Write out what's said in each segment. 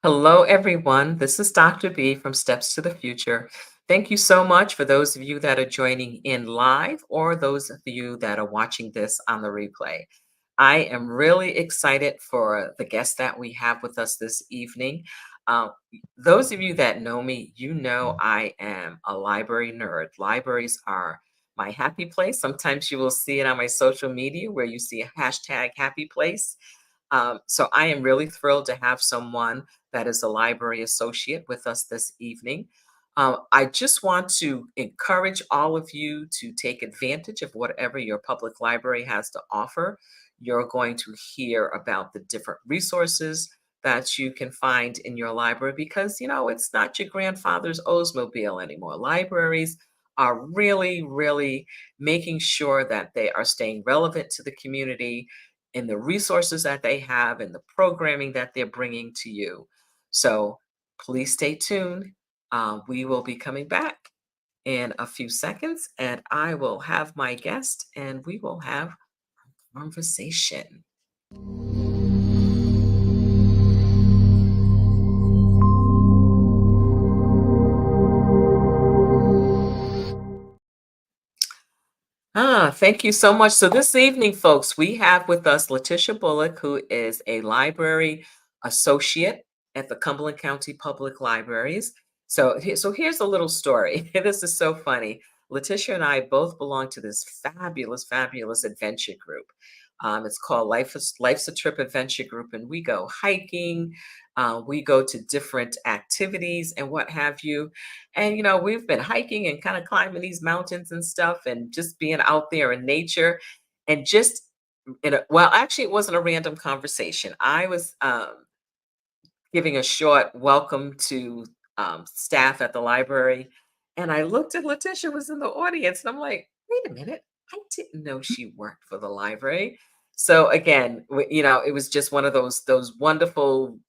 Hello, everyone. This is Dr. B from Steps to the Future. Thank you so much for those of you that are joining in live or those of you that are watching this on the replay. I am really excited for the guest that we have with us this evening. Uh, those of you that know me, you know I am a library nerd. Libraries are my happy place. Sometimes you will see it on my social media where you see a hashtag happy place. So I am really thrilled to have someone that is a library associate with us this evening. I just want to encourage all of you to take advantage of whatever your public library has to offer. You're going to hear about the different resources that you can find in your library because, it's not your grandfather's Oldsmobile anymore. Libraries are really, really making sure that they are staying relevant to the community in the resources that they have and the programming that they're bringing to you. So please stay tuned. We will be coming back in a few seconds, and I will have my guest and we will have a conversation. Thank you so much. So this evening, folks, we have with us Letitia Bullock, who is a library associate at the Cumberland County Public Libraries. So here's a little story. This is so funny. Letitia and I both belong to this fabulous, fabulous adventure group. It's called Life's a Trip Adventure Group, and we go hiking. We go to different activities and what have you. And, we've been hiking and kind of climbing these mountains and stuff and just being out there in nature and just well, actually, it wasn't a random conversation. I was giving a short welcome to staff at the library. And I looked at Letitia was in the audience and I'm like, wait a minute, I didn't know she worked for the library. So again, it was just one of those wonderful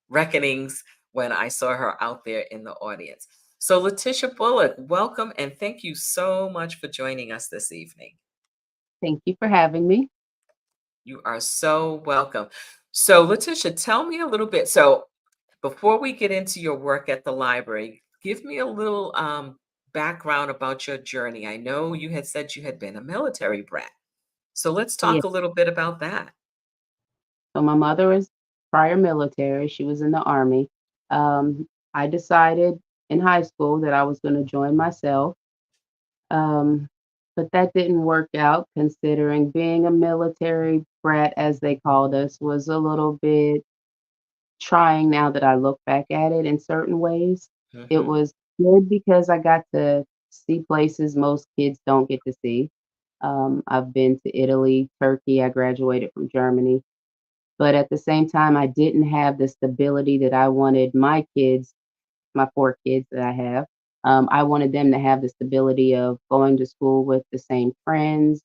reckonings when I saw her out there in the audience. So, Letitia Bullock, welcome and thank you so much for joining us this evening. Thank you for having me. You are so welcome. So, Letitia, tell me a little bit. So, before we get into your work at the library, give me a little background about your journey. I know you had said you had been a military brat. So, let's Yeah. talk a little bit about that. So my mother is prior military. She was in the army. I decided in high school that I was going to join myself. Um, but that didn't work out considering being a military brat, as they called us, was a little bit trying now that I look back at it in certain ways. It Hmm. was good because I got to see places most kids don't get to see. I've been to Italy, Turkey. I graduated from Germany. But at the same time, I didn't have the stability that I wanted my kids, my 4 kids that I have. I wanted them to have the stability of going to school with the same friends,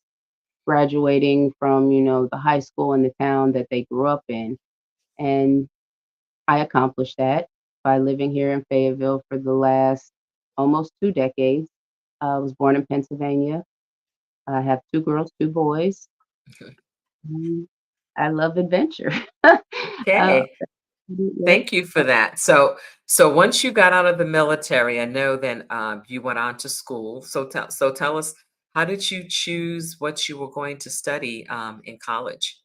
graduating from, the high school in the town that they grew up in. And I accomplished that by living here in Fayetteville for the last almost 2 decades. I was born in Pennsylvania. I have 2 girls, 2 boys. Mm, I love adventure. Uh, Okay. Thank you for that. So once you got out of the military, I know then you went on to school. So tell us, how did you choose what you were going to study in college?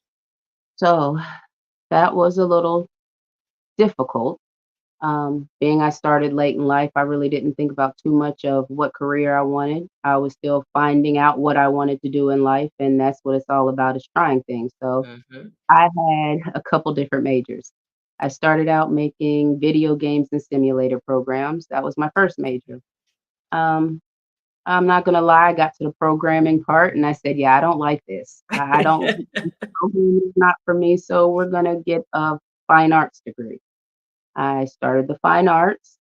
So that was a little difficult. Being I started late in life, I really didn't think about too much of what career I wanted. I was still finding out what I wanted to do in life, and that's what it's all about is trying things. So Hmm. I had a couple different majors. I started out making video games and simulator programs. That was my first major. Um, I'm not gonna lie, I got to the programming part and I said, "Yeah, I don't like this. I don't programming is not for me, so we're gonna get a fine arts degree." I started the fine arts.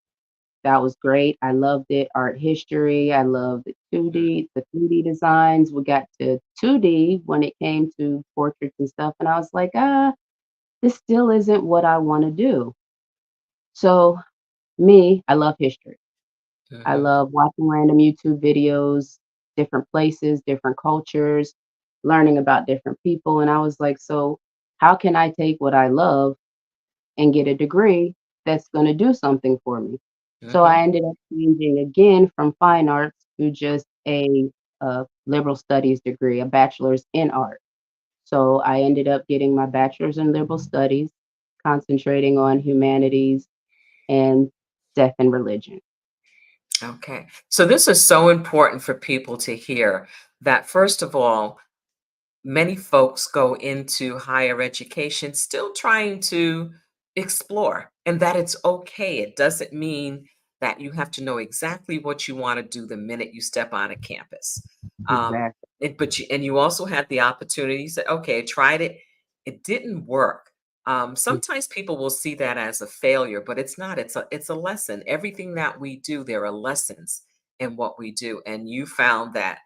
That was great. I loved it. Art history. I loved the 3D designs. We got to 2D when it came to portraits and stuff, and I was like, this still isn't what I want to do. So I love history. I Hmm. love watching random YouTube videos, different places, different cultures, learning about different people. And I was like, so how can I take what I love and get a degree that's going to do something for me. So I Mhm. ended up changing again from fine arts to just a liberal studies degree, a bachelor's in art. So I ended up getting my bachelor's in liberal studies, concentrating on humanities and death and religion. Okay. So this is so important for people to hear that, first of all, many folks go into higher education still trying to explore, and that it's okay. It doesn't mean that you have to know exactly what you want to do the minute you step on a campus. Exactly. And you also had the opportunity. You said, "Okay, I tried it. It didn't work." Sometimes people will see that as a failure, but it's not. It's a lesson. Everything that we do, there are lessons in what we do, and you found that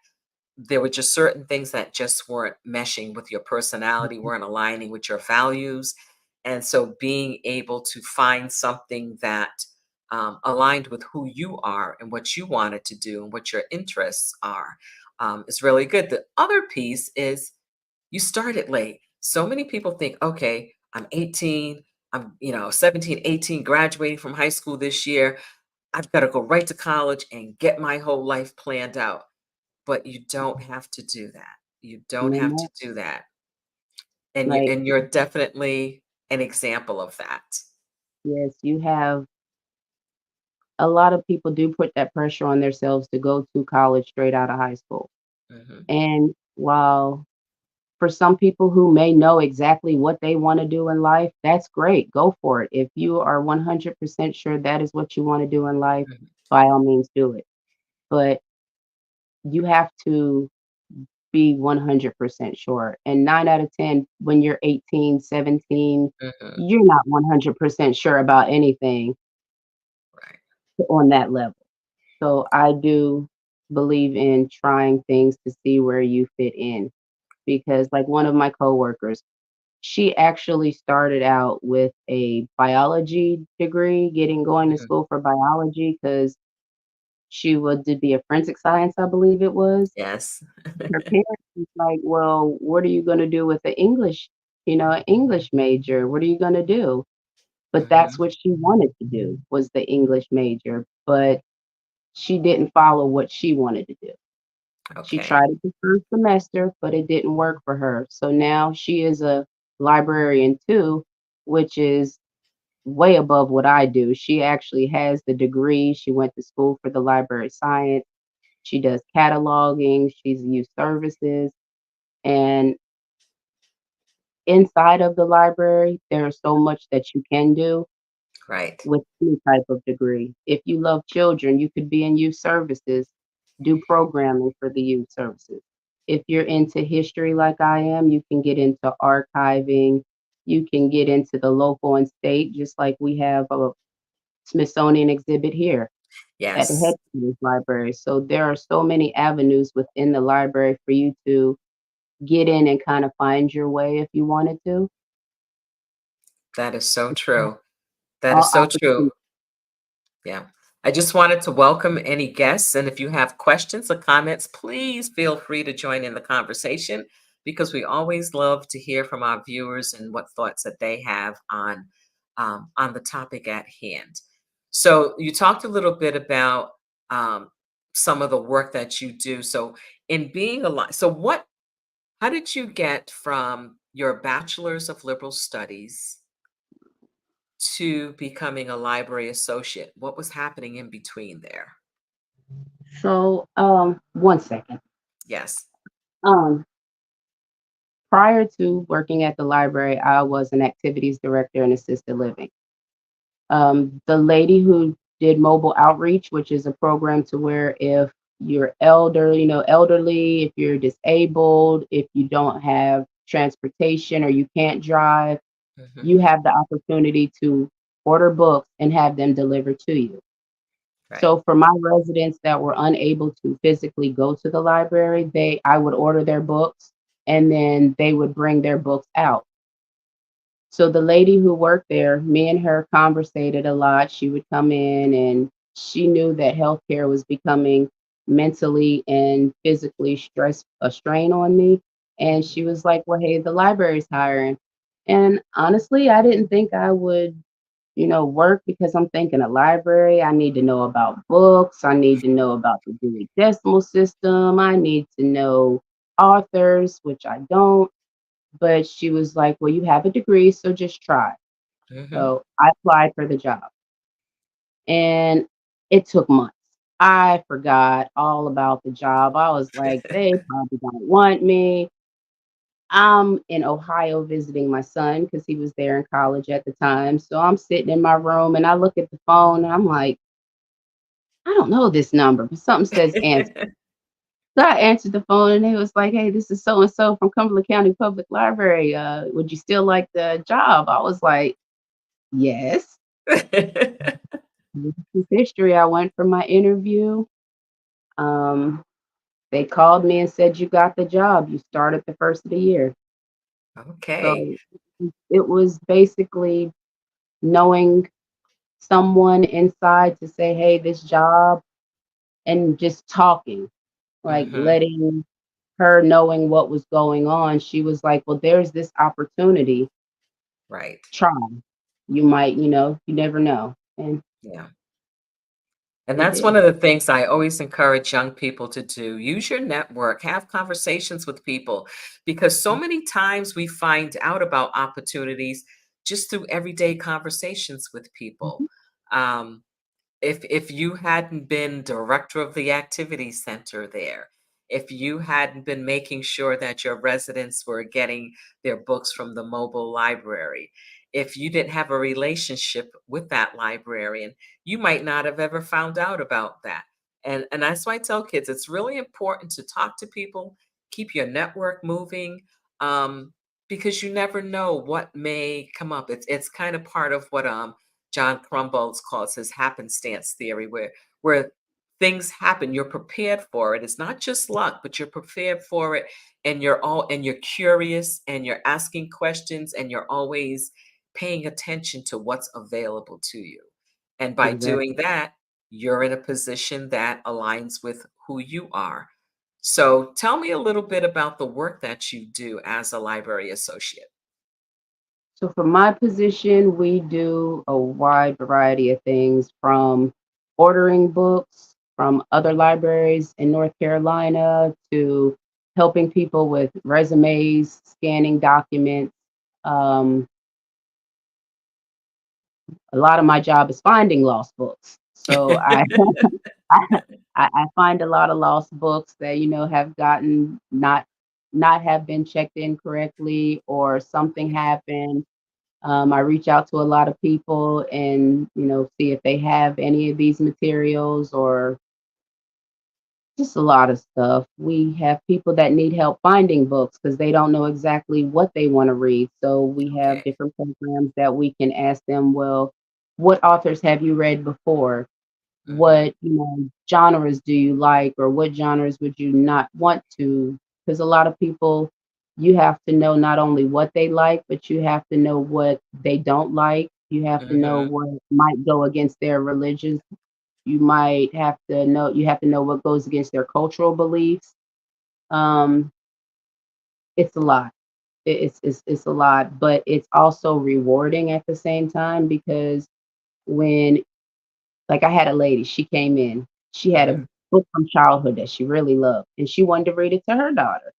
there were just certain things that just weren't meshing with your personality, weren't aligning with your values. And so being able to find something that aligned with who you are and what you wanted to do and what your interests are is really good. The other piece is you started late. So many people think, okay, I'm 18, I'm 17, 18, graduating from high school this year. I've got to go right to college and get my whole life planned out, but you don't have to do that. You don't No have to more. do that. And Like, you're definitely an example of that. yes, you have a lot of people do put that pressure on themselves to go to college straight out of high school. Mhm, And while for some people who may know exactly what they want to do in life, that's great. Go for it. If you are 100% sure that is what you want to do in life, mhm, by all means do it. But you have to be 100% sure. And 9 out of 10, when you're 18, 17, mhm. you're not 100% sure about anything Right. on that level. So I do believe in trying things to see where you fit in because like one of my coworkers, she actually started out with a biology degree, getting going to Mhm. school for biology because she would to be a forensic science, I believe it was. Yes. Her parents was like, "Well, what are you gonna do with the English, an English major? What are you gonna do?" But that's Mhm. what she wanted to do, was the English major, but she didn't follow what she wanted to do. She Okay. tried it the first semester, but it didn't work for her. So now she is a librarian too, which is way above what I do. She actually has the degree. She went to school for the library science. She does cataloging. She's used services. And inside of the library, there's so much that you can do Right. with any type of degree. If you love children, you could be in youth services, do programming for the youth services. If you're into history like I am, you can get into archiving, you can get into the local and state, just like we have a Smithsonian exhibit here at the Yes. headquarters library. So there are so many avenues within the library for you to get in and kind of find your way if you wanted to. That is so true. That All is so true. opportunities. Yeah. I just wanted to welcome any guests, and if you have questions or comments, please feel free to join in the conversation because we always love to hear from our viewers and what thoughts that they have on the topic at hand. So you talked a little bit about um, some of the work that you do. So in being alive, so what? How did you get from your bachelor's of liberal studies to becoming a library associate? What was happening in between there? So, one second. Yes. Um, Prior to working at the library, I was an activities director in assisted living. The lady who did mobile outreach, which is a program to where if you're elderly, if you're disabled, if you don't have transportation or you can't drive, Mhm. you have the opportunity to order books and have them delivered to you. Right. So for my residents that were unable to physically go to the library, I would order their books and then they would bring their books out. So the lady who worked there, me and her conversated a lot. She would come in and she knew that healthcare was becoming mentally and physically stress a strain on me. And Mhm. she was like, "Well, hey, the library's hiring." And honestly, I didn't think I would, work because I'm thinking a library, I need to know about books, I need to know about the Dewey Decimal System, I need to know authors, which I don't. But she was like, "Well, you have a degree, so just try." Mhm. So I applied for the job and it took months. I forgot all about the job. I was like, they probably don't want me. I'm in Ohio visiting my son because he was there in college at the time. So I'm sitting in my room and I look at the phone and I'm like, I don't know this number, but something says answer. So I answered the phone and it was like, hey, this is so and so from Cumberland County Public Library. Would you still like the job? I was like, yes. This is history. I went for my interview. Um, they called me and said, you got the job. You started the first of the year. Okay. So it was basically knowing someone inside to say, "Hey, this job," and just talking, like Mhm. letting her knowing what was going on. She was like, "Well, there's this opportunity. Right. Try. You might, you never know." And Yeah. And I that's one did. of the things I always encourage young people to do. Use your network, have conversations with people, because so many times we find out about opportunities just through everyday conversations with people. Mhm. Um, if you hadn't been director of the activity center there, if you hadn't been making sure that your residents were getting their books from the mobile library, if you didn't have a relationship with that librarian, you might not have ever found out about that. And that's why I tell kids it's really important to talk to people, keep your network moving, um, because you never know what may come up. It's kind of part of what John Crumbolts calls his happenstance theory, where things happen, you're prepared for it. It's not just luck, but you're prepared for it, and you're curious, and you're asking questions, and you're always paying attention to what's available to you. And by doing Exactly. that, you're in a position that aligns with who you are. So tell me a little bit about the work that you do as a library associate. So for my position, we do a wide variety of things from ordering books from other libraries in North Carolina to helping people with resumes, scanning documents. Um, a lot of my job is finding lost books. So I I, I find a lot of lost books that have gotten not have been checked in correctly or something happened. I reach out to a lot of people and, see if they have any of these materials or just a lot of stuff. We have people that need help finding books because they don't know exactly what they want to read. So we have Okay. different programs that we can ask them, well, what authors have you read before? Mhm. What, genres do you like or what genres would you not want to? Because a lot of people, you have to know not only what they like, but you have to know what they don't like. You have to know Mhm. what might go against their religions. You have to know what goes against their cultural beliefs. Um, it's a lot. It's a lot, but it's also rewarding at the same time because when like I had a lady, she came in, she had a Mhm. book from childhood that she really loved, and she wanted to read it to her daughter.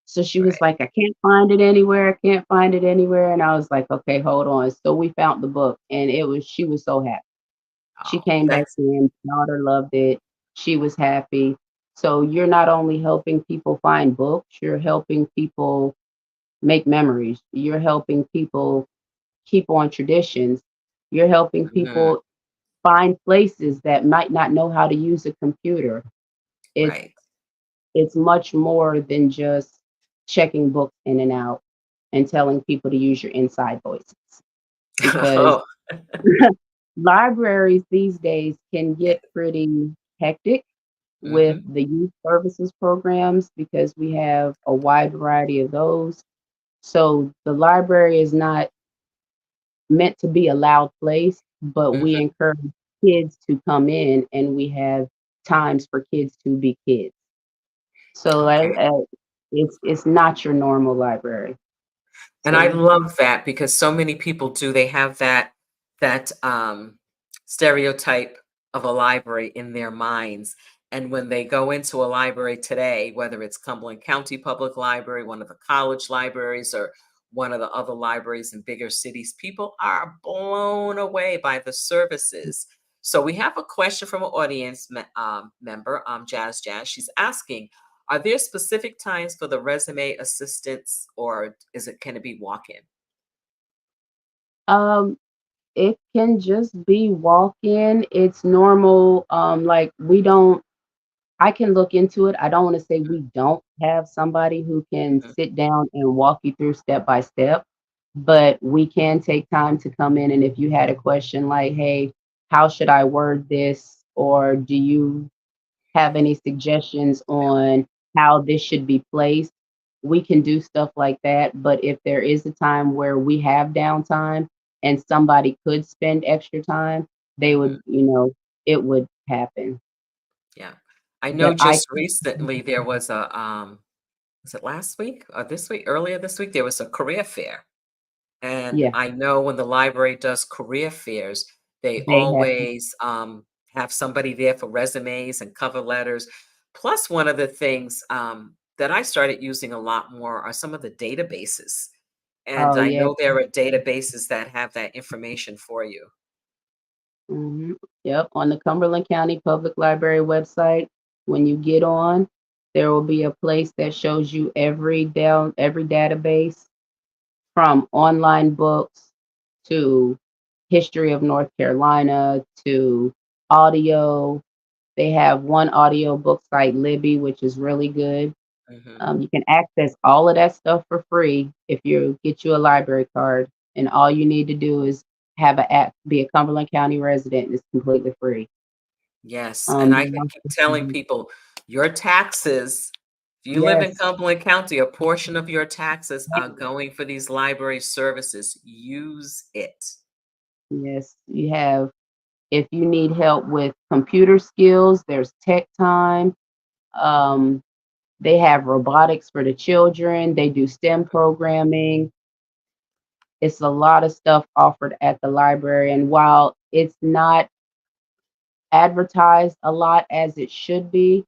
So she was Right. like, "I can't find it anywhere. I can't find it anywhere." And I was like, "Okay, hold on." So we found the book, and she was so happy. She Oh, came back that's in, daughter loved it. She was happy. So you're not only helping people find books, you're helping people make memories. You're helping people keep on traditions. You're helping mhm. people find places that might not know how to use a computer. It's Right. it's much more than just checking books in and out and telling people to use your inside voices because Oh, libraries these days can yeah. get pretty hectic with Mhm. the youth services programs because we have a wide variety of those. So the library is not meant to be a loud place, but we Mhm. encourage kids to come in and we have times for kids to be kids. So Okay. it's not your normal library. And I So love that because so many people do, they have that stereotype of a library in their minds. And when they go into a library today, whether it's Cumberland County Public Library, one of the college libraries, or one of the other libraries in bigger cities, people are blown away by the services. So we have a question from an audience member, Jazz. She's asking, are there specific times for the resume assistance, or can it be walk-in? um it can just be walk-in. It's normal. Like we don't I can look into it. I don't want to say we don't have somebody who can Mhm, sit down and walk you through step by step, but we can take time to come in. And if you had a question like, hey, how should I word this? Or do you have any suggestions on how this should be placed? We can do stuff like that. But if there is a time where we have downtime and somebody could spend extra time, they mhm, would, it would happen. yeah. I know But I just recently there was it last week or this week? Earlier this week, there was a career fair. And yeah, I know when the library does career fairs, they they have. always have somebody there for resumes and cover letters. Plus, one of the things that I started using a lot more are some of the databases. And Oh, I yeah. know there are databases that have that information for you. Mhm. Yep, on the Cumberland County Public Library website, when you get on, there will be a place that shows you every database from online books to history of North Carolina to audio. They have one audio book site, Libby, which is really good. Hmm. You can access all of that stuff for free if you get you a library card, and all you need to do is have a app, be a Cumberland County resident, and it's completely free. Yes, and I They can keep also telling have people your taxes, if you live in yes, Cumberland County, a portion of your taxes are yes, going for these library services. Use it. yes, you have if you need help with computer skills, there's tech time. Um, they have robotics for the children, they do STEM programming. It's a lot of stuff offered at the library, and while it's not advertised a lot as it should be,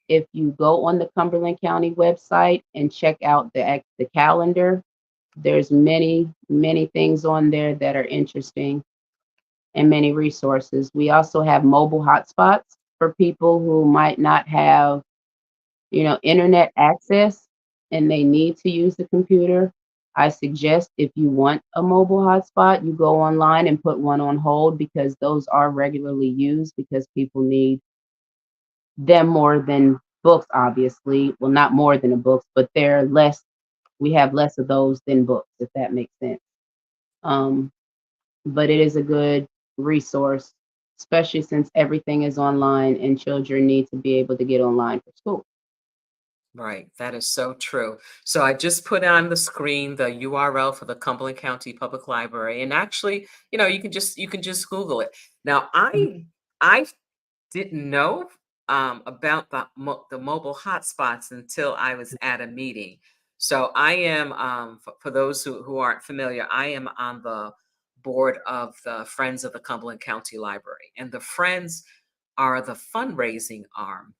if you go on the Cumberland County website and check out the calendar, there's many things on there that are interesting and many resources. We also have mobile hotspots for people who might not have, internet access and they need to use the computer. I suggest if you want a mobile hotspot, you go online and put one on hold because those are regularly used because people need them more than books, obviously. Well, not more than a books, but they're less. We have less of those than books, if that makes sense. Um, but it is a good resource, especially since everything is online and children need to be able to get online for school. Right, that is so true. So I just put on the screen the URL for the Cumberland County Public Library, and actually, you can just Google it. Now, I didn't know about the mobile hotspots until I was at a meeting. So I am, for those who aren't familiar, I am on the board of the Friends of the Cumberland County Library, and the Friends are the fundraising arm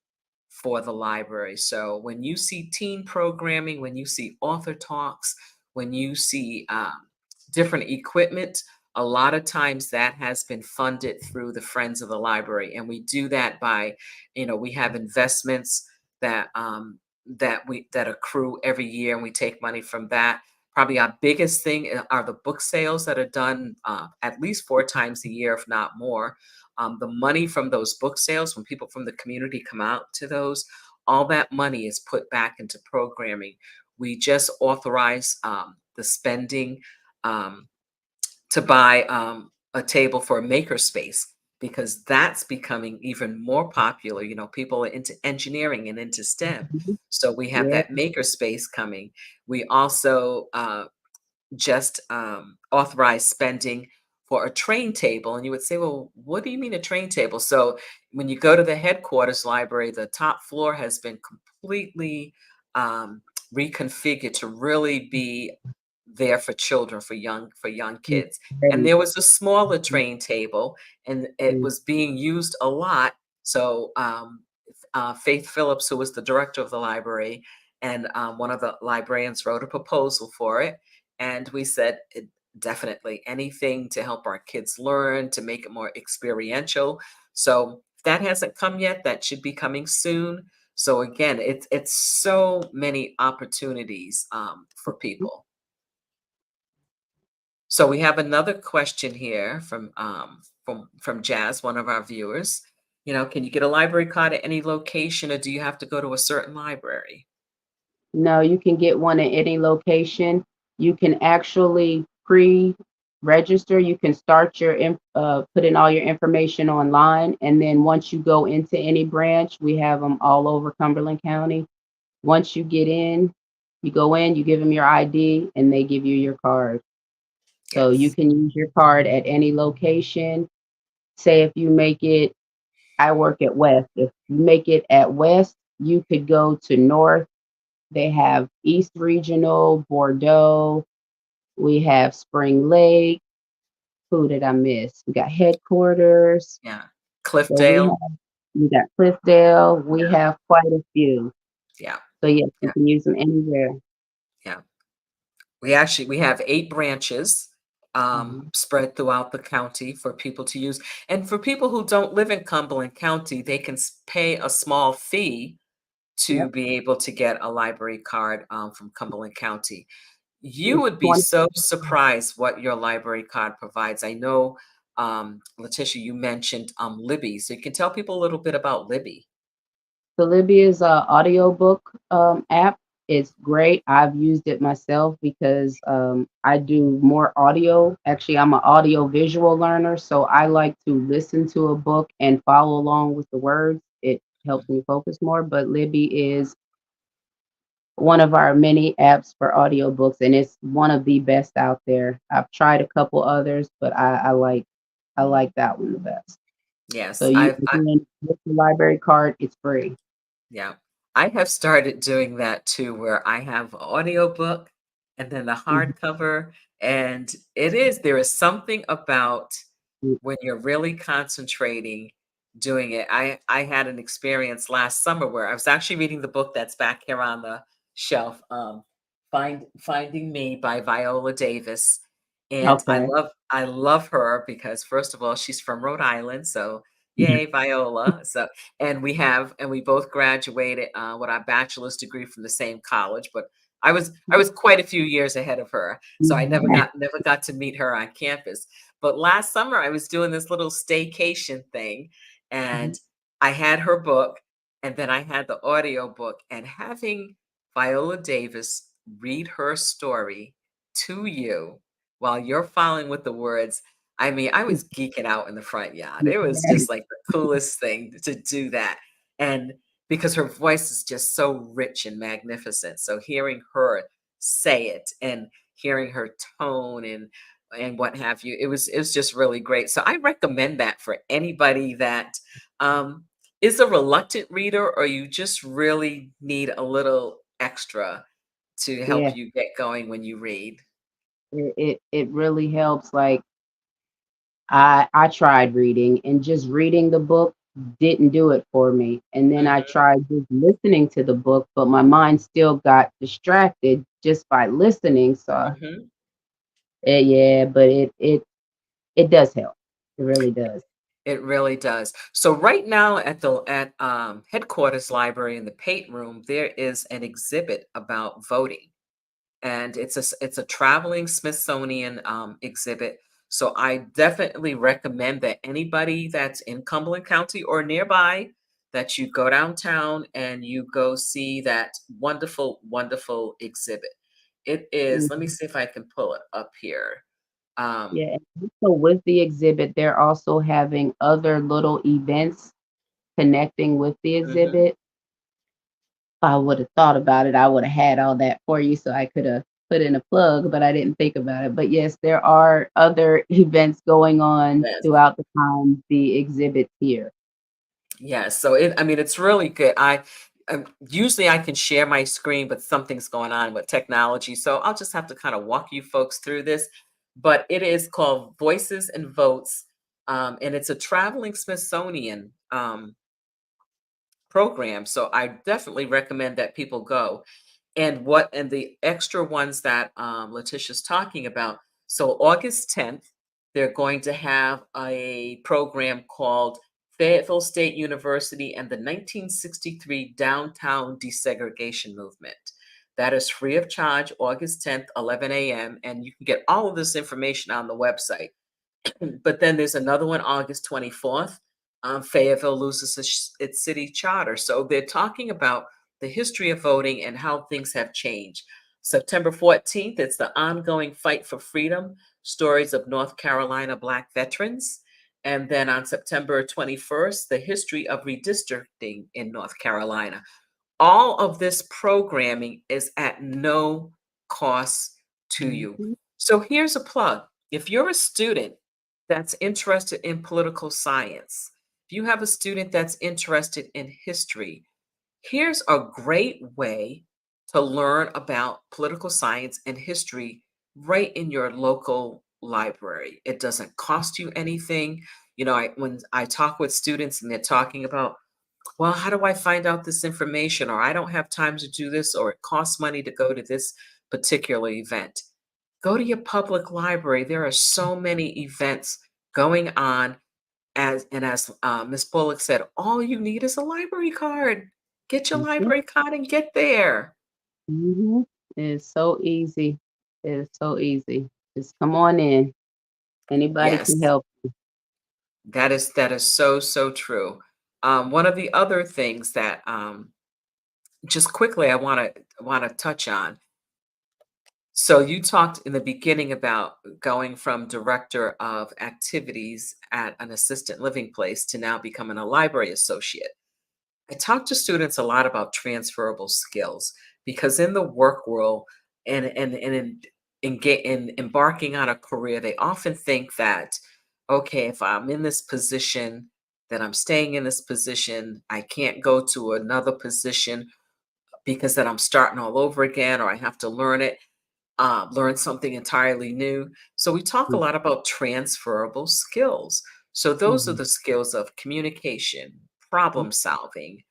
for the library. So when you see teen programming, when you see author talks, when you see different equipment, a lot of times that has been funded through the Friends of the Library, and we do that by, we have investments that accrue every year, and we take money from that. Probably our biggest thing are the book sales that are done at least 4 times a year, if not more. The money from those book sales, when people from the community come out to those, all that money is put back into programming. We just authorize the spending um, to buy a table for a makerspace because that's becoming even more popular. People are into engineering and into STEM. Mhm. So we have Yeah. that makerspace coming. We also just authorized spending for a train table. And you would say, well, what do you mean a train table? So when you go to the headquarters library, the top floor has been completely um, reconfigured to really be there for children, for young Mm, kids. And ready. there was a smaller Mhm, train table, and it mm, was being used a lot. So Faith Phillips, who was the director of the library, and one of the librarians wrote a proposal for it. And we said, definitely anything to help our kids learn, to make it more experiential. So if that hasn't come yet, that should be coming soon. So again, it's so many opportunities for mm. people. So we have another question here from Jazz, one of our viewers. You know, can you get a library card at any location, or do you have to go to a certain library? No, you can get one at any location. You can actually pre-register. You can start your put in all your information online, and then once you go into any branch, we have them all over Cumberland County. Once you get in, you go in, you give them your ID, and they give you your card. So you Yes. can use your card at any location. Say if you make it, I work at West. If you make it at West, you could go to North. They have East Regional, Bordeaux. We have Spring Lake. Who did I miss? We got headquarters. Yeah. So Cliffdale. we got Cliffdale. We Yeah. have quite a few. Yeah. So yes, you Yeah. can use them anywhere. Yeah. We have 8 branches, Mhm. spread throughout the county for people to use, and for people who don't live in Cumberland County, they can pay a small fee to Yep. be able to get a library card, from Cumberland County. You It's would be 20. so surprised what your library card provides. I know, Letitia, you mentioned, Libby, so you can tell people a little bit about Libby. So Libya's audiobook app. It's great. I've used it myself because I do more audio. Actually, I'm an audio visual learner, so I like to listen to a book and follow along with the words. It helps me focus more. But Libby is one of our many apps for audiobooks, and it's one of the best out there. I've tried a couple others, but I like that one the best. So Yes, you again with the library card, it's free. yeah. I have started doing that too, where I have a audiobook and then the Mhm. hardcover. And there is something about when you're really concentrating doing it. I had an experience last summer where I was actually reading the book that's back here on the shelf, Finding Me by Viola Davis. And Okay. I love her because first of all, she's from Rhode Island, so yay, Viola. So and we both graduated with our bachelor's degree from the same college, but I was quite a few years ahead of her, so I Mhm. never got to meet her on campus. But last summer I was doing this little staycation thing, Mhm. and I had her book, and then I had the audio book, and having Viola Davis read her story to you while you're following with the words. I mean, I was geeking out in the front yard. It was just like the coolest thing to do that. And because her voice is just so rich and magnificent. So hearing her say it and hearing her tone and what have you, it was just really great. So I recommend that for anybody that um is a reluctant reader, or you just really need a little extra to help Yeah, you get going when you read. it really helps. Like I tried reading, and just reading the book didn't do it for me. And then I Mhm, tried just listening to the book, but my mind still got distracted just by listening. So mhm. yeah, but it does help. It really does. It really does. So right now at the at headquarters library in the Pate room, there is an exhibit about voting, and it's a traveling Smithsonian exhibit. So I definitely recommend that anybody that's in Cumberland County or nearby, that you go downtown and you go see that wonderful, wonderful exhibit. It is. Let me Mhm. see if I can pull it up here. Um, Yeah, and so with the exhibit, they're also having other little events connecting with the mhm. exhibit. If I would have thought about it, I would have had all that for you so I could have put in a plug, but I didn't think about it. But yes, there are other events going on throughout the time the exhibit's here. Yeah, so I mean, it's really good. Usually I can share my screen, but something's going on with technology. So I'll just have to kind of walk you folks through this. But it is called Voices and Votes. And it's a traveling Smithsonian program. So I definitely recommend that people go. And the extra ones that Letitia's talking about. So August 10th, they're going to have a program called Fayetteville State University and the 1963 Downtown Desegregation Movement. That is free of charge, August 10th, 11 a.m. And you can get all of this information on the website. But then there's another one, August 24th. Fayetteville loses its city charter. So they're talking about the history of voting and how things have changed. September 14th, it's the ongoing fight for freedom, stories of North Carolina Black veterans. And then on September 21st, the history of redistricting in North Carolina. All of this programming is at no cost to you. Mhm, So here's a plug. If you're a student that's interested in political science, if you have a student that's interested in history, here's a great way to learn about political science and history right in your local library. It doesn't cost you anything. When I talk with students and they're talking about, well, how do I find out this information? Or I don't have time to do this, or it costs money to go to this particular event. Go to your public library. There are so many events going on. As Ms. Bullock said, all you need is a library card. Get your mhm, library card and get there. mhm. It's so easy. It is so easy. Just come on in. Anybody can Yes, help. that is so so true. One of the other things that just quickly I want to touch on. So you talked in the beginning about going from director of activities at an assisted living place to now becoming a library associate. I talk to students a lot about transferable skills because in the work world and in embarking on a career, they often think that, okay, if I'm in this position, that I'm staying in this position, I can't go to another position because then I'm starting all over again, or I have to learn something entirely new. So we talk a lot about transferable skills. So those are Mhm, the skills of communication, mhm, problem solving,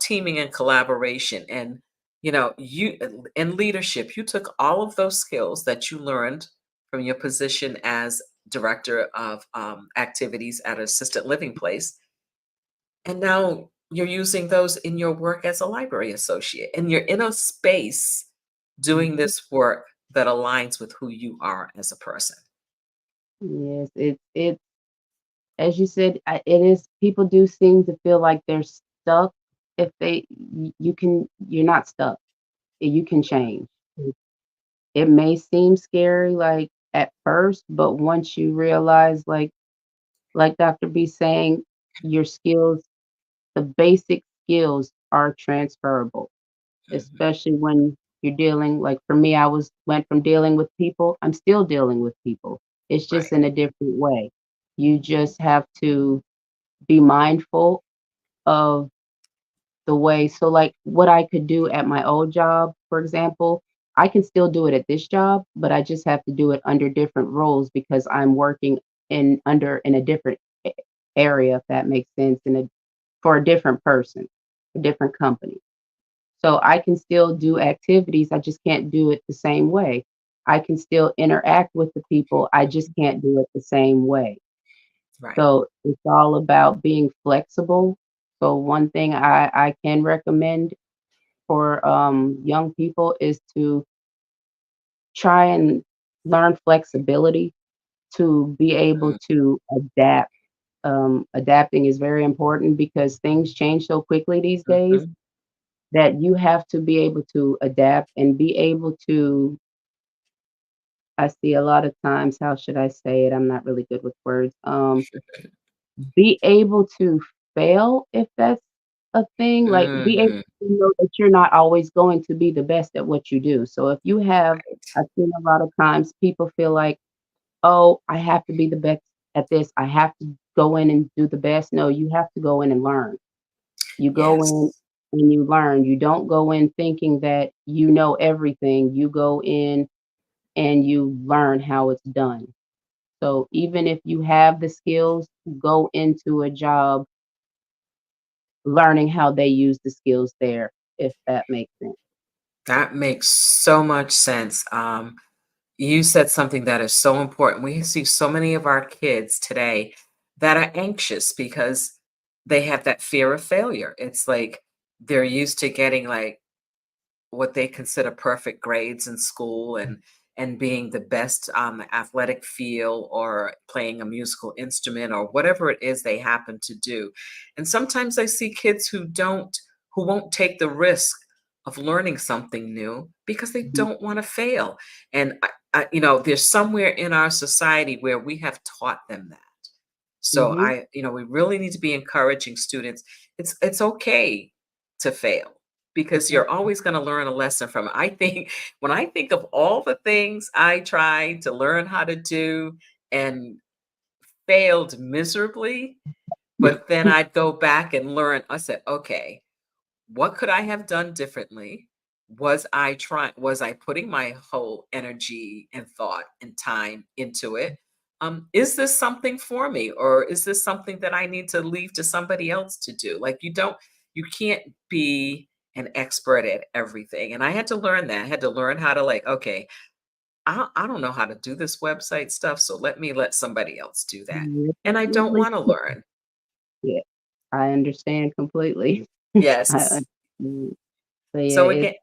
teaming and collaboration, and you and leadership. You took all of those skills that you learned from your position as director of activities at an assisted living place, and now you're using those in your work as a library associate, and you're in a space doing mhm. this work that aligns with who you are as a person. Yes, it's as you said, it is people do seem to feel like they're stuck if you're not stuck. You can change. It may seem scary, like, at first, but once you realize, like Dr. B saying, your skills, the basic skills are transferable, Mhm. especially when you're dealing like, for me, went from dealing with people, I'm still dealing with people. It's just Right. in a different way. You just have to be mindful of the way so, like, what I could do at my old job, for example, I can still do it at this job, but I just have to do it under different roles because I'm working in a different area, if that makes sense, for a different person, a different company. So I can still do activities, I just can't do it the same way. I can still interact with the people, I just can't do it the same way. Right. So it's all about being flexible. So one thing I can recommend for young people is to try and learn flexibility to be able Mhm. to adapt. Adapting is very important because things change so quickly these days Mhm. that you have to be able to adapt and be able to. I see a lot of times, how should I say it? I'm not really good with words. Be able to fail if that's a thing, like, be able Mhm. to know that you're not always going to be the best at what you do. So if you have I've seen a lot of times people feel like, "Oh, I have to be the best at this. I have to go in and do the best." No, you have to go in and learn. You go in Yes. and you learn. You don't go in thinking that you know everything. You go in and you learn how it's done. So even if you have the skills, go into a job learning how they use the skills there, if that makes sense. That makes so much sense. You said something that is so important. We see so many of our kids today that are anxious because they have that fear of failure. It's like they're used to getting like what they consider perfect grades in school and being the best on the athletic field or playing a musical instrument or whatever it is they happen to do. And sometimes I see kids who won't take the risk of learning something new because they Mhm, don't want to fail. And there's somewhere in our society where we have taught them that. So mhm, we really need to be encouraging students. It's okay to fail because yeah, you're always going to learn a lesson from it. I think when I think of all the things I tried to learn how to do and failed miserably, but then I'd go back and learn, I said, okay, what could I have done differently? Was I putting my whole energy and thought and time into it? Is this something for me or is this something that I need to leave to somebody else to do? Like you can't be an expert at everything. And I had to learn that. I had to learn how to like, okay, I don't know how to do this website stuff, so let somebody else do that. yeah, And I don't absolutely. want to learn. Yeah, I understand completely. I Yes. understand. So yeah, So again,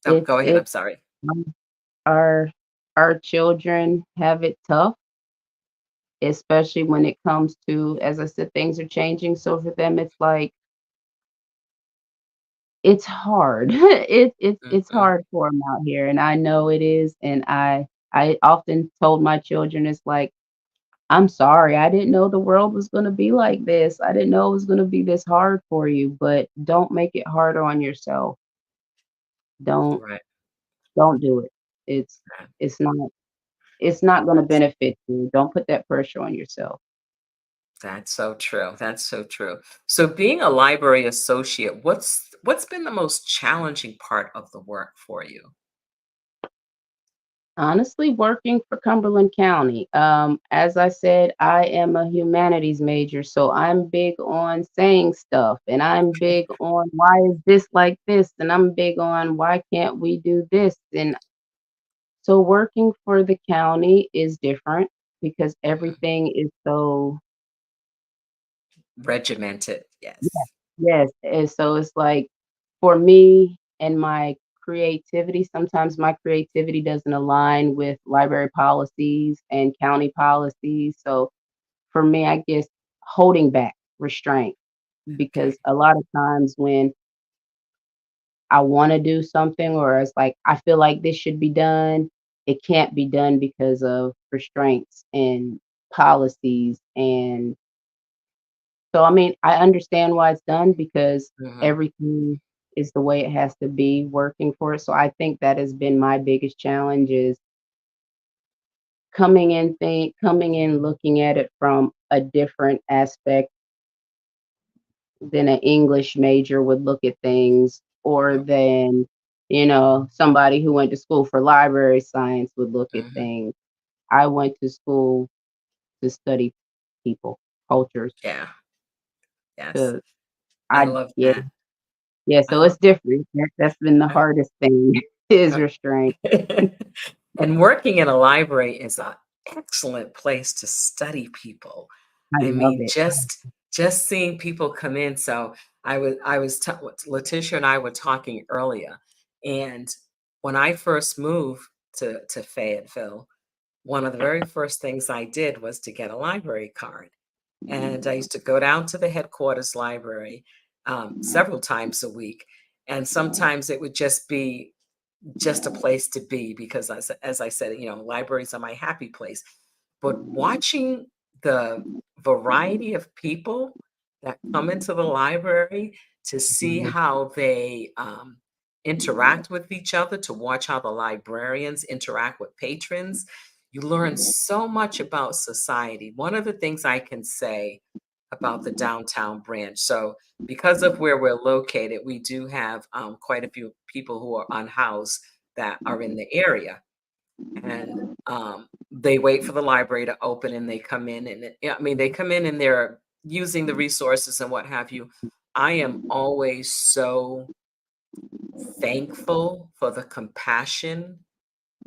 oh, go ahead. I'm it's sorry. um, our our children have it tough, especially when it comes to, as I said, things are changing. So for them, it's like it's hard. It's Mhm. hard for them out here, and I know it is. And I often told my children, it's like, I'm sorry, I didn't know the world was going to be like this. I didn't know it was going to be this hard for you. But don't make it harder on yourself. Don't Right. don't do it. It's That it's not it's not going to that's benefit you. Don't put that pressure on yourself. that's so true. That's so true. So being a library associate, what's been the most challenging part of the work for you? Honestly, working for Cumberland County. As I said, I am a humanities major, so I'm big on saying stuff, and I'm big on why is this like this, and I'm big on why can't we do this. And so working for the county is different because Mhm. everything is so, Regimented. yes, Yes. yes. And so it's like for me and my creativity, sometimes my creativity doesn't align with library policies and county policies. So for me, I guess holding back, restraint, because Okay. a lot of times when I want to do something or it's like I feel like this should be done, it can't be done because of restraints and policies. And so, I mean, I understand why it's done because Mhm. everything is the way it has to be working for it. So I think that has been my biggest challenge is coming in looking at it from a different aspect than an English major would look at things or Okay. than, somebody who went to school for library science would look at Mhm. things. I went to school to study people, cultures, Yeah. Yes. to I I love yeah, that. yeah, I so it's love different. That's been the that. hardest thing is restraint. And working in a library is an excellent place to study people. I I love mean, it. just seeing people come in. So Letitia and I were talking earlier, and when I first moved to Fayetteville, one of the very first things I did was to get a library card. And I used to go down to the headquarters library several times a week. And sometimes it would just be just a place to be because as I said, libraries are my happy place. But watching the variety of people that come into the library to see how they interact with each other, to watch how the librarians interact with patrons, you learn so much about society. One of the things I can say about the downtown branch. So, because of where we're located, we do have quite a few people who are unhoused that are in the area, and they wait for the library to open, and they come in, and yeah, I mean, they come in and they're using the resources and what have you. I am always so thankful for the compassion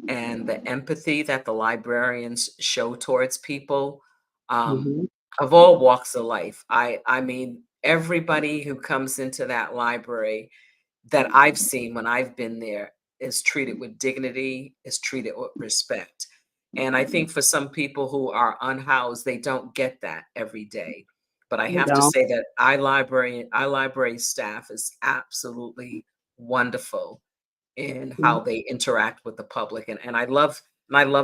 and the empathy that the librarians show towards people, um, Mhm. of all walks of life. I mean, everybody who comes into that library that I've seen when I've been there is treated with dignity, is treated with respect. And I think for some people who are unhoused, they don't get that every day. But I You have to don't. say that our library staff is absolutely wonderful in how Mhm. they interact with the public, and I love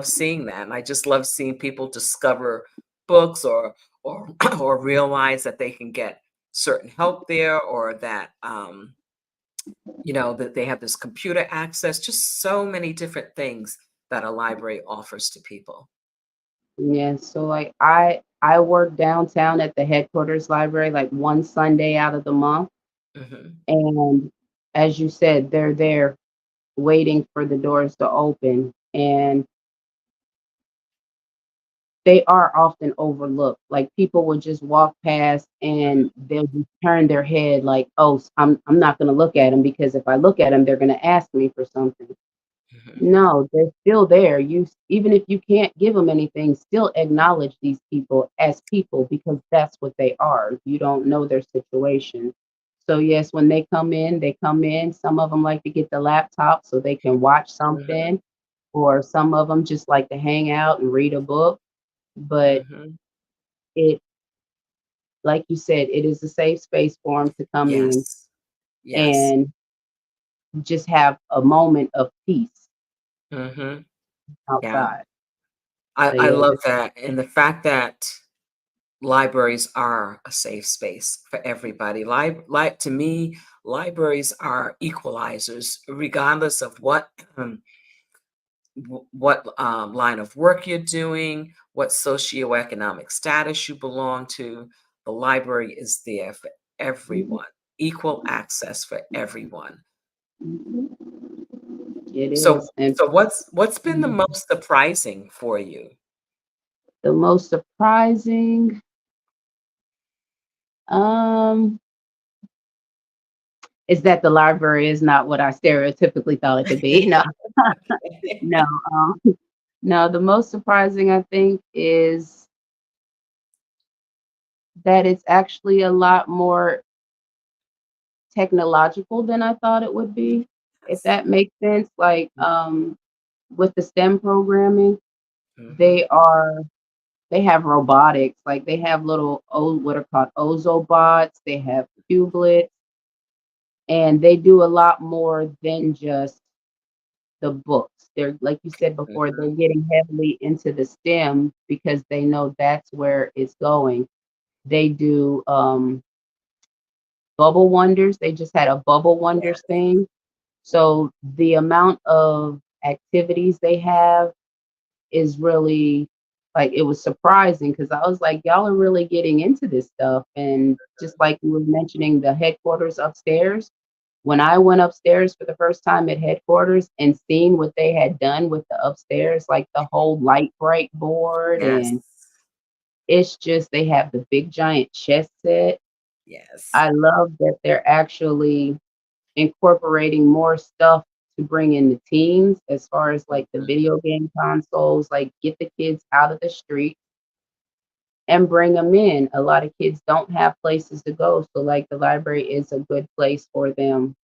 seeing that, and I just love seeing people discover books or or realize that they can get certain help there, or that that they have this computer access, just so many different things that a library offers to people. Yeah, so like I work downtown at the headquarters library like one Sunday out of the month, Hmm. and as you said, they're there waiting for the doors to open, and they are often overlooked. Like people will just walk past and they'll just turn their head like, "Oh, I'm not going to look at them because if I look at them, they're going to ask me for something." Hmm. No, they're still there. Even if you can't give them anything, still acknowledge these people as people because that's what they are. You don't know their situation. So yes, when they come in, they come in. Some of them like to get the laptop so they can watch Hmm. something, or some of them just like to hang out and read a book. But Hmm. it, like you said, it is a safe space for them to come in Yes. Yes. and just have a moment of peace Hmm. Yeah. outside. So I yeah, love that, and the fact that libraries are a safe space for everybody. Like to me, libraries are equalizers, regardless of what line of work you're doing, what socioeconomic status you belong to. The library is there for mhm, everyone, equal access for everyone. mhm. It So, is. And what's been the mhm, most surprising for you? the most surprising, um, is that the library is not what I stereotypically thought it to be. No, no, um, no. The most surprising, I think, is that it's actually a lot more technological than I thought it would be, if Yes. that makes sense. Like, with the STEM programming, Hmm. they are they have robotics, like they have little what are called ozobots, they have cublets, and they do a lot more than just the books. They're like you said before, they're Hmm. getting heavily into the STEM because they know that's where it's going. They do bubble wonders. They just had a bubble wonders Yes. thing. So the amount of activities they have is really like it was surprising because I was like, y'all are really getting into this stuff. And just like you were mentioning the headquarters upstairs, when I went upstairs for the first time at headquarters and seeing what they had done with the upstairs, like the whole light bright board, Yes. and it's just they have the big giant chess set. Yes. I love that they're actually incorporating more stuff to bring in the teens as far as like the Mhm. video game consoles, like get the kids out of the street and bring them in. A lot of kids don't have places to go, so like the library is a good place for them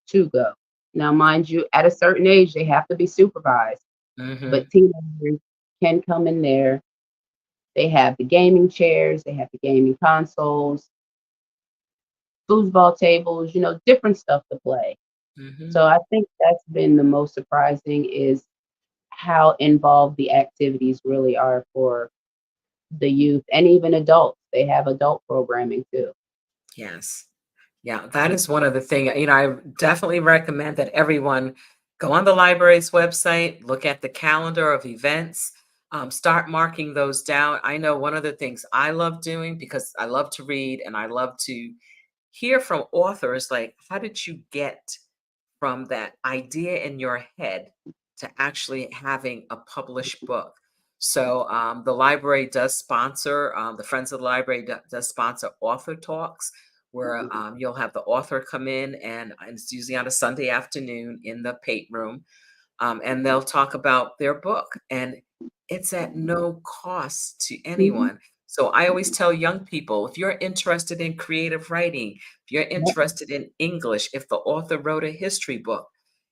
to go. Now, mind you, at a certain age, they have to be supervised, but Mhm. teenagers can come in there. They have the gaming chairs, they have the gaming consoles, foosball tables, different stuff to play. So Mhm. I think that's been the most surprising is how involved the activities really are for the youth and even adults. They have adult programming too. Yes. Yeah, that is one of the thing, I definitely recommend that everyone go on the library's website, look at the calendar of events, Start marking those down. I know one of the things I love doing because I love to read and I love to hear from authors like, how did you get from that idea in your head to actually having a published book? So the library does sponsor, the Friends of the Library does sponsor author talks where you'll have the author come in, and it's usually on a Sunday afternoon in the Pate Room, and they'll talk about their book, and it's at no cost to Mhm. anyone. So I always tell young people, if you're interested in creative writing, if you're Yep. interested in English, if the author wrote a history book,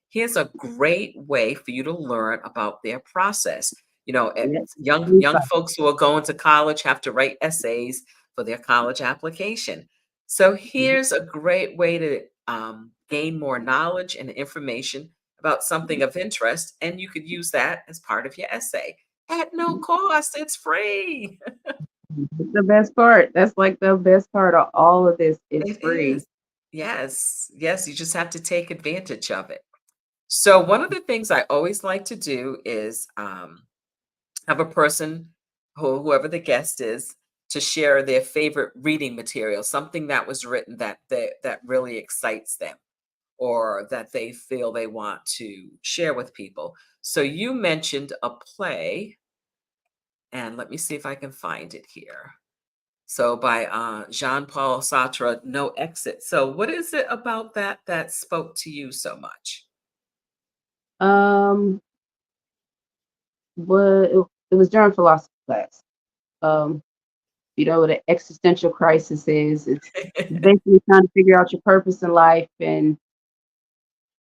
here's a great way for you to learn about their process. Yep. Young folks who are going to college have to write essays for their college application. So Mhm. here's a great way to gain more knowledge and information about something of interest, and you could use that as part of your essay at no cost. It's free. It's the best part. That's like the best part of all of this. It's It free. is. Yes. Yes. You just have to take advantage of it. So, one of the things I always like to do is have a person, whoever the guest is, to share their favorite reading material, something that was written that really excites them or that they feel they want to share with people. So, you mentioned a play, and let me see if I can find it here. So by Jean-Paul Sartre, No Exit. So what is it about that that spoke to you so much? Um, but it was during philosophy class. Um, you know what an existential crisis is? It's basically trying to figure out your purpose in life and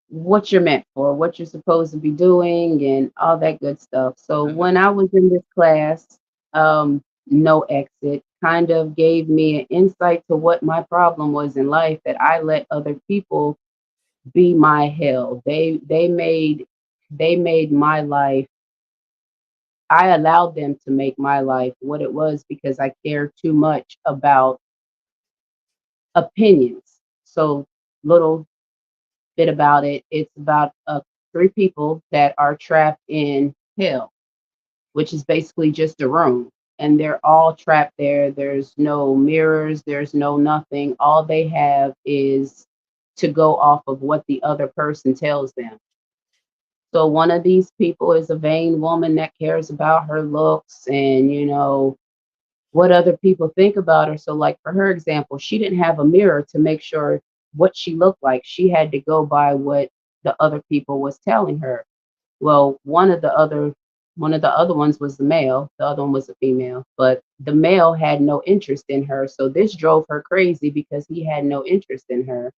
what you're meant for, what you're supposed to be doing, and all that good stuff. So when Mhm. I was in this class, no exit kind of gave me an insight to what my problem was in life that I let other people be my hell. They made my life. I allowed them to make my life what it was because I cared too much about opinions. So little bit about it. It's about three people that are trapped in hell, which is basically just a room. And they're all trapped there. There's no mirrors, there's no nothing. All they have is to go off of what the other person tells them. So one of these people is a vain woman that cares about her looks and, what other people think about her. So, like for her example, she didn't have a mirror to make sure what she looked like. She had to go by what the other people was telling her. Well, one of the other ones was the male, the other one was a female, but the male had no interest in her. So this drove her crazy because he had no interest in her.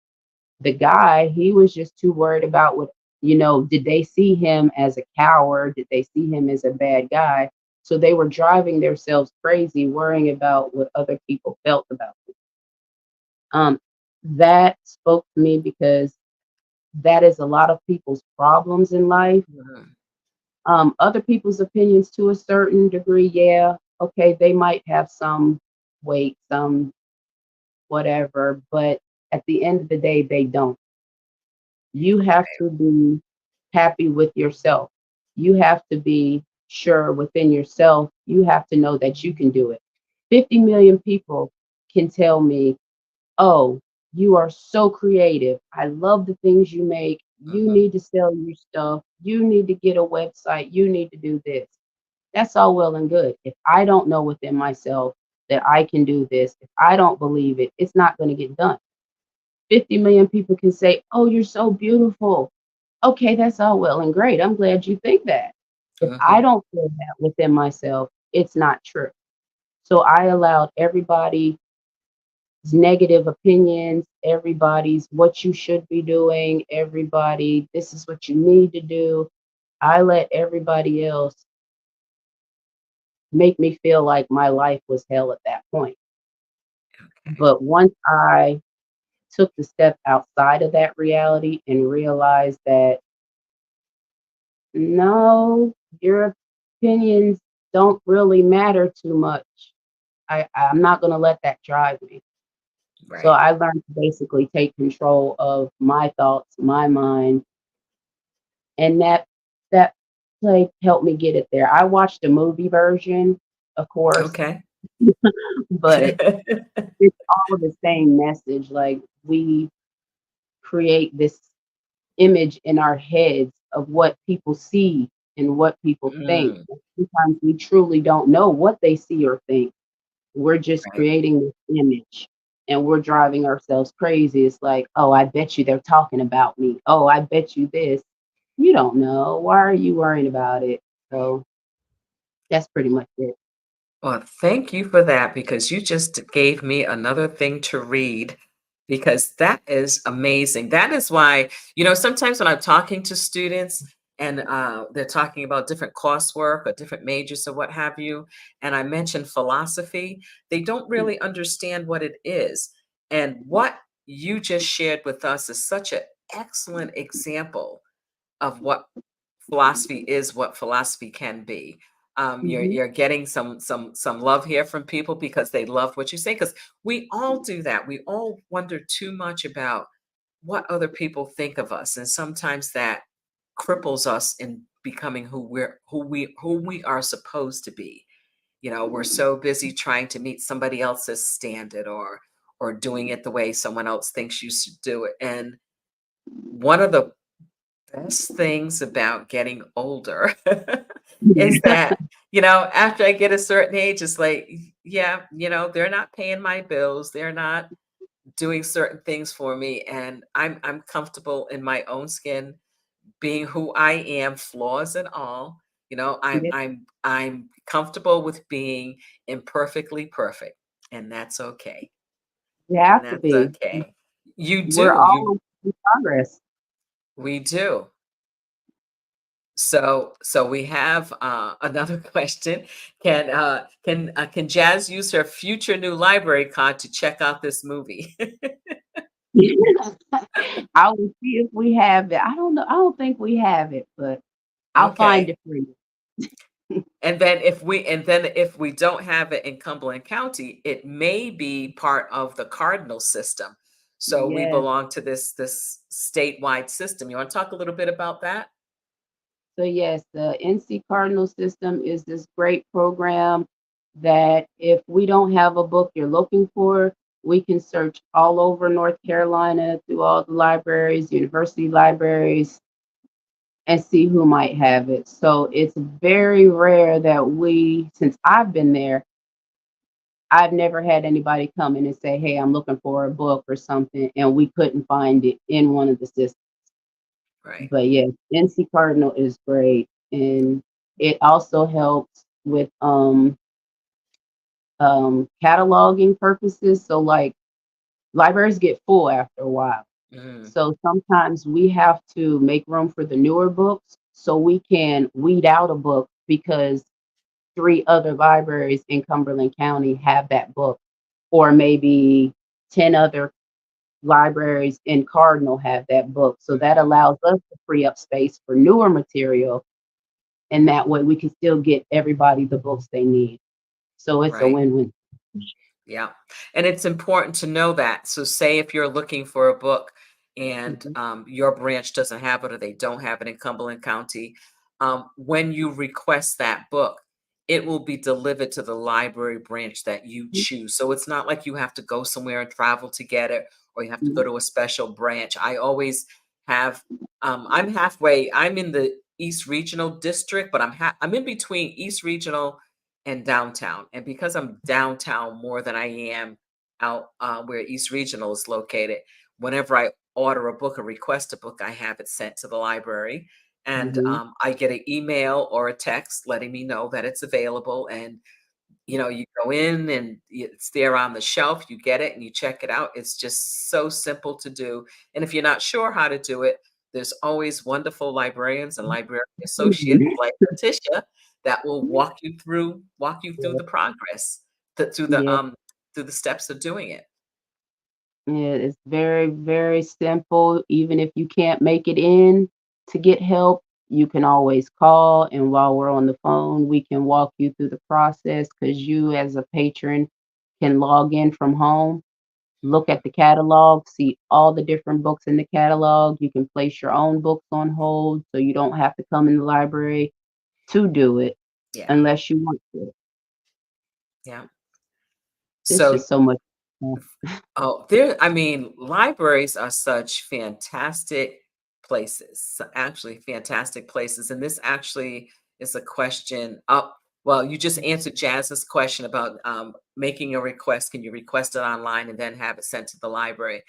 The guy, he was just too worried about did they see him as a coward? Did they see him as a bad guy? So they were driving themselves crazy, worrying about what other people felt about them. That spoke to me because that is a lot of people's problems in life. Mhm. Other people's opinions to a certain degree, yeah, okay, they might have some weight, some whatever, but at the end of the day, they don't. You have to be happy with yourself. You have to be sure within yourself. You have to know that you can do it. 50 million people can tell me, oh, you are so creative. I love the things you make. You Mhm. need to sell your stuff. You need to get a website. You need to do this. That's all well and good. If I don't know within myself that I can do this, if I don't believe it, it's not going to get done. 50 million people can say, oh, you're so beautiful. Okay, that's all well and great. I'm glad you think that. If I Mhm. don't feel that within myself, it's not true. So I allowed everybody's negative opinions, everybody's what you should be doing, everybody, this is what you need to do. I let everybody else make me feel like my life was hell at that point. Okay. But once I took the step outside of that reality and realized that no, your opinions don't really matter too much. I'm not gonna let that drive me. So Right. I learned to basically take control of my thoughts, my mind, and that like, help me get it there. I watched the movie version, of course, Okay. but it's all the same message. Like, we create this image in our heads of what people see and what people think. Mm, Sometimes we truly don't know what they see or think. We're just right. creating this image and we're driving ourselves crazy. It's like, oh, I bet you they're talking about me. Oh, I bet you this. You don't know. Why are you worrying about it? So that's pretty much it. Well, thank you for that because you just gave me another thing to read because that is amazing. That is why, sometimes when I'm talking to students and they're talking about different coursework or different majors or what have you, and I mention philosophy, they don't really understand what it is. And what you just shared with us is such an excellent example of what philosophy is, what philosophy can be. You're Mhm. you're getting some love here from people because they love what you say. Because we all do that. We all wonder too much about what other people think of us, and sometimes that cripples us in becoming who we are supposed to be. We're so busy trying to meet somebody else's standard or doing it the way someone else thinks you should do it. And one of the best things about getting older is that, after I get a certain age, it's like, yeah, they're not paying my bills. They're not doing certain things for me. And I'm comfortable in my own skin, being who I am, flaws and all. I'm Yeah, I'm I'm comfortable with being imperfectly perfect. And that's okay. you And have to that's be. okay. You We're do. all in progress. We do. So we have another question. Can Jazz use her future new library card to check out this movie? I will see if we have it. I don't know. I don't think we have it, but I'll find Okay. it for you. And then if we don't have it in Cumberland County, it may be part of the Cardinal system. So we Yes. belong to this statewide system. You want to talk a little bit about that? So yes, the NC Cardinal system is this great program that if we don't have a book you're looking for, we can search all over North Carolina through all the libraries, university libraries, and see who might have it. So it's very rare that since I've been there, I've never had anybody come in and say, "Hey, I'm looking for a book or something," and we couldn't find it in one of the systems. Right. But yes, NC Cardinal is great, and it also helps with cataloging purposes. So like libraries get full after a while. Mm, So sometimes we have to make room for the newer books so we can weed out a book because three other libraries in Cumberland County have that book, or maybe 10 other libraries in Cardinal have that book. So that mhm, allows us to free up space for newer material, and that way we can still get everybody the books they need. So it's a right. win-win. Yeah. And it's important to know that. So, say if you're looking for a book and Mhm, your branch doesn't have it or they don't have it in Cumberland County, when you request that book, it will be delivered to the library branch that you mhm, choose. So, it's not like you have to go somewhere and travel to get it or you have to go mhm, to a special branch. I always have, I'm halfway, I'm in the East Regional District, but I'm in between East Regional and downtown. And because I'm downtown more than I am out where East Regional is located, whenever I order a book or request a book, I have it sent to the library. And mhm. I get an email or a text letting me know that it's available. And you go in and it's there on the shelf, you get it and you check it out. It's just so simple to do. And if you're not sure how to do it, there's always wonderful librarians and library associates Mhm. like Letitia that will walk you through Yeah, the progress, yeah, through the steps of doing it. yeah, it's very, very simple. Even if you can't make it in to get help, you can always call, and while we're on the phone, we can walk you through the process because you as a patron can log in from home, look at the catalog, see all the different books in the catalog. You can place your own books on hold so you don't have to come in the library. to do it Yeah. unless you want to. Yeah. It's So just so much stuff. oh, there I mean, libraries are such fantastic places, actually fantastic places, and this actually is a question well, you just answered Jazz's question about, making a request. Can you request it online and then have it sent to the library?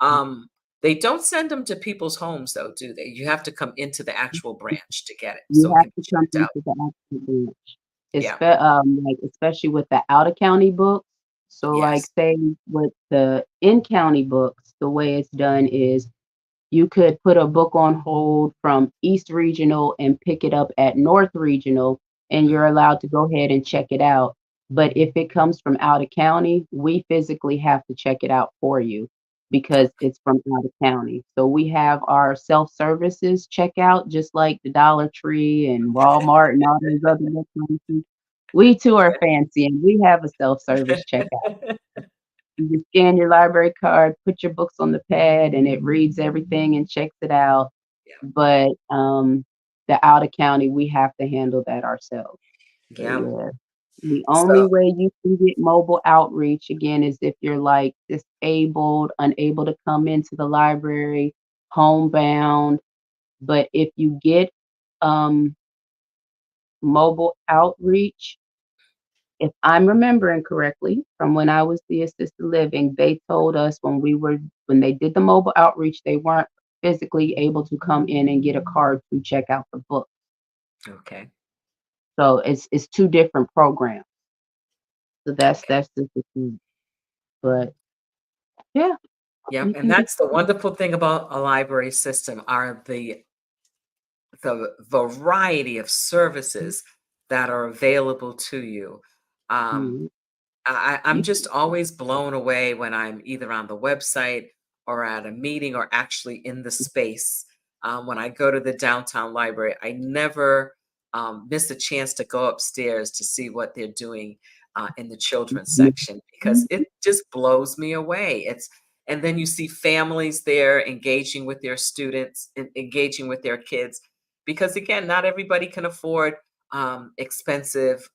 Um, they don't send them to people's homes though, do they? You have to come into the actual branch to get it, so You it have can be to come checked into out. the actual branch. Yeah. Like, especially with the out of county books. So, like, Yes. say with the in county books, the way it's done is you could put a book on hold from East Regional and pick it up at North Regional, and Mhm. you're allowed to go ahead and check it out. But if it comes from out of county, we physically have to check it out for you because Okay. it's from out of county. So we have our self-services checkout, just like the Dollar Tree and Walmart and all those other little places. We too are fancy, and we have a self-service checkout. You just scan your library card, put your books on the pad, and it reads everything and checks it out. Yeah. But, the out of county, we have to handle that ourselves. So, Yeah. yeah. The only So way you can get mobile outreach, again, is if you're, like, disabled, unable to come into the library, homebound. But if you get, um, mobile outreach, if I'm remembering correctly from when I was the assisted living, they told us when they did the mobile outreach, they weren't physically able to come in and get a card to check out the book. okay. So it's 2 different programs. So Okay. that's just the thing. But yeah, Yep, we and can get that's the wonderful thing about a library system are the variety of services that are available to you. Um, mhm, I'm you just always blown away when I'm either on the website or at a meeting or actually in the space. When I go to the downtown library, I never miss a chance to go upstairs to see what they're doing in the children's section because it mhm, just blows me away. And then you see families there engaging with their students, engaging with their kids, because again, not everybody can afford expensive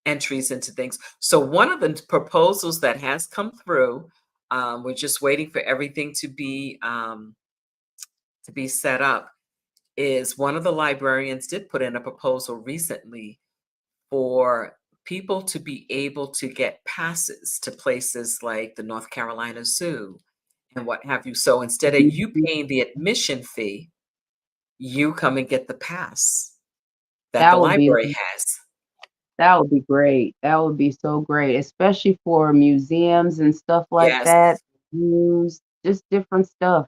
entries into things. So one of the proposals that has come through, we're just waiting for everything to be set up. Is one of the librarians did put in a proposal recently for people to be able to get passes to places like the North Carolina Zoo and what have you. So instead of you mhm. paying the admission fee, you come and get the pass that the That would be library has. that would be great. That would be so great, especially for museums and stuff like Yes. that, news, just different stuff.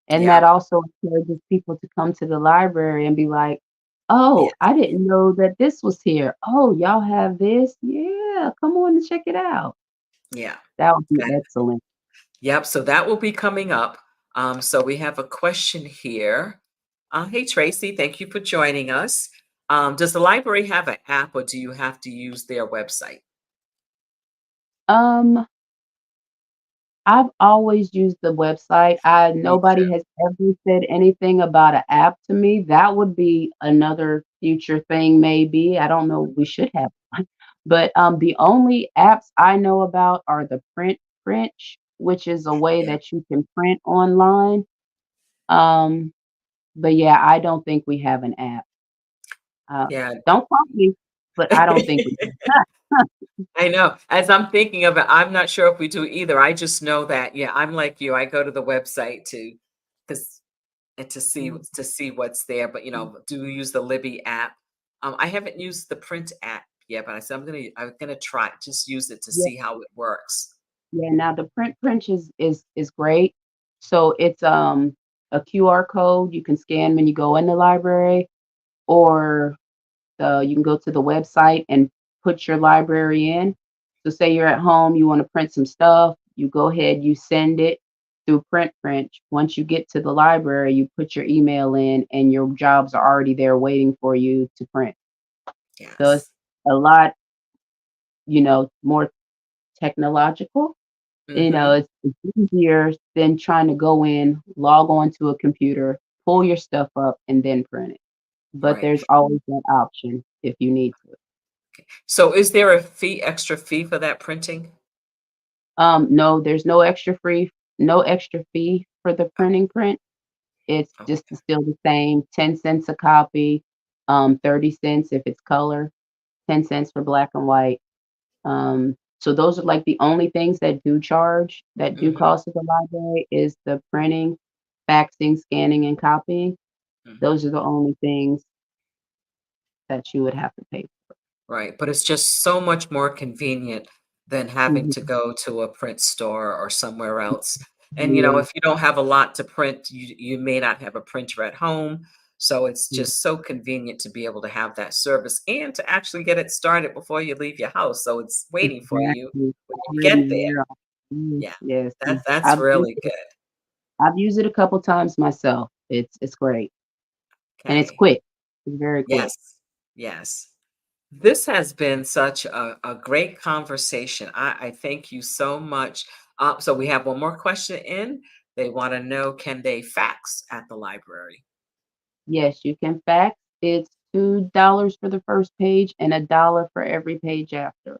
And that Yeah. also encourages people to come to the library and be like, Yeah. "Oh, I didn't know that this was here. Oh, y'all have this? Yeah, come on and check it out." Yeah. That would be excellent. Yep, so that will be coming up. So we have a question here. Hey, Tracy, thank you for joining us. Does the library have an app or do you have to use their website? Um, I've always used the website. I Me too. Nobody has ever said anything about an app to me. That would be another future thing maybe. I don't know, we should have one. But, the only apps I know about are the Printch, which is a way Yeah. that you can print online. Um, but yeah, I don't think we have an app. Yeah. Don't quote me, but I don't think we I know. As I'm thinking of it, I'm not sure if we do either. I just know that, yeah, I'm like you. I go to the website to s- and to see what's there. But do use the Libby app. I haven't used the print app yet, but I said I'm gonna try just use it to Yeah. see how it works. Yeah, now the Printch is great. So it's, a QR code you can scan when you go in the library, or, you can go to the website and put your library in. So say you're at home, you wanna print some stuff, you go ahead, you send it through Printch. Once you get to the library, you put your email in, and your jobs are already there waiting for you to print. So it's Yes. a lot, more technological. Hmm. It's easier than trying to go in, log on to a computer, pull your stuff up, and then print it. but Right. there's always that option if you need to. So is there a fee, extra fee for that printing? No, there's no extra fee for the Oh, printing print. It's just okay. still the same, 10 cents a copy, 30 cents if it's color, 10 cents for black and white. So those are like the only things that do Mhm, cost at the library is the printing, faxing, scanning, and copying. mhm. Those are the only things that you would have to pay. Right, but it's just so much more convenient than having to Mhm. go to a print store or somewhere else. And, Yeah. if you don't have a lot to print, you may not have a printer at home, so it's Mm, just so convenient to be able to have that service and to actually get it started before you leave your house, so it's waiting for you exactly. when you Already get there. there. Yes, Yeah, yes. that's I've used really it good. I've used it a couple times myself. It's great, and it's Okay. quick. It's very quick. Yes, yes. This has been such a great conversation. I thank you so much. So we have one more question in. They want to know, can they fax at the library? Yes, you can fax. It's $2 for the first page and $1 for every page after.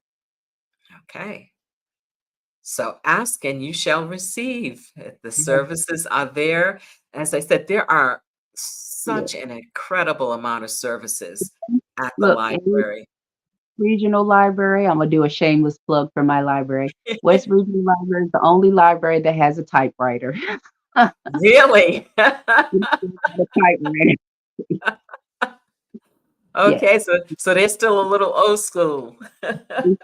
Okay. So ask and you shall receive. The Yes, services are there. As I said, there are yes. such an incredible amount of services at the Look, any library. regional library, Imma do a shameless plug for my library. West Regional Library is the only library that has a typewriter. Really? We still have a typewriter. Yes. Okay, so they're still a little old school. And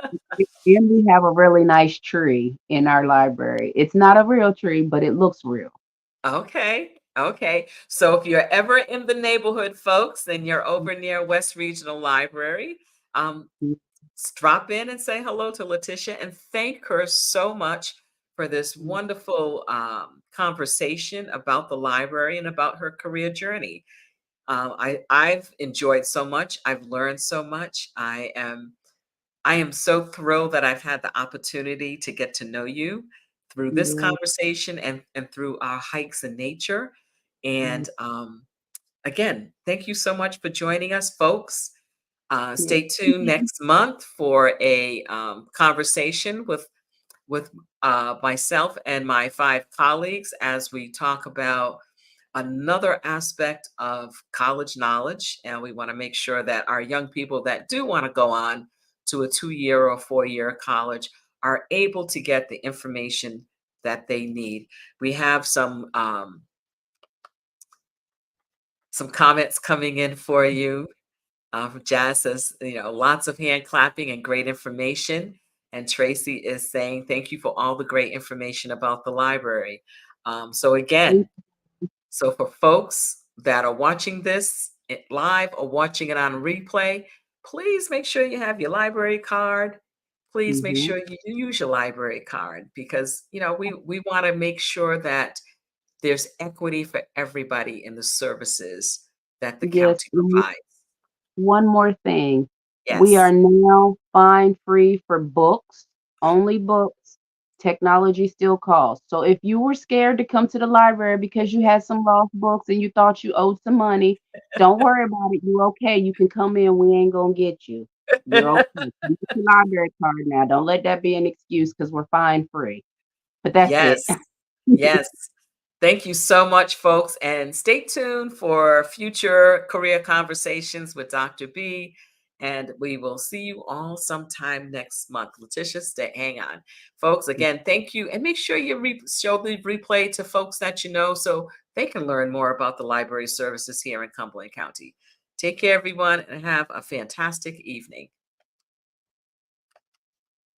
we have a really nice tree in our library. It's not a real tree, but it looks real. Okay, okay. So if you're ever in the neighborhood, folks, and you're over near West Regional Library, um, Mhm. drop in and say hello to Letitia and thank her so much for this wonderful conversation about the library and about her career journey. I've enjoyed so much. I've learned so much. I am so thrilled that I've had the opportunity to get to know you through this Yeah, conversation and through our hikes in nature. yeah, And again, thank you so much for joining us, folks. yeah. Stay tuned next month for a conversation with myself and my five colleagues as we talk about another aspect of college knowledge. And we want to make sure that our young people that do want to go on to a 2 year or 4 year college are able to get the information that they need. We have some comments coming in for you. Jazz says, lots of hand clapping and great information. And Tracy is saying, thank you for all the great information about the library. So again, so for folks that are watching this live or watching it on replay, please make sure you have your library card. Please make Mhm. sure you use your library card because we want to make sure that there's equity for everybody in the services that the Yes, county and provides. one more thing. We are Yes. now fine free for books, only books. Technology still costs. So if you were scared to come to the library because you had some lost books and you thought you owed some money, don't worry about it. You're okay. You can come in. We ain't gonna get you. You're okay. Come get your library card now. Don't let that be an excuse because we're fine free. But that's it. Yes. Yes. Thank you so much, folks. And stay tuned for future career conversations with Dr. B. And we will see you all sometime next month. Letitia, hang on. Folks, again, thank you. And make sure you show the replay to folks that you know so they can learn more about the library services here in Cumberland County. Take care, everyone, and have a fantastic evening.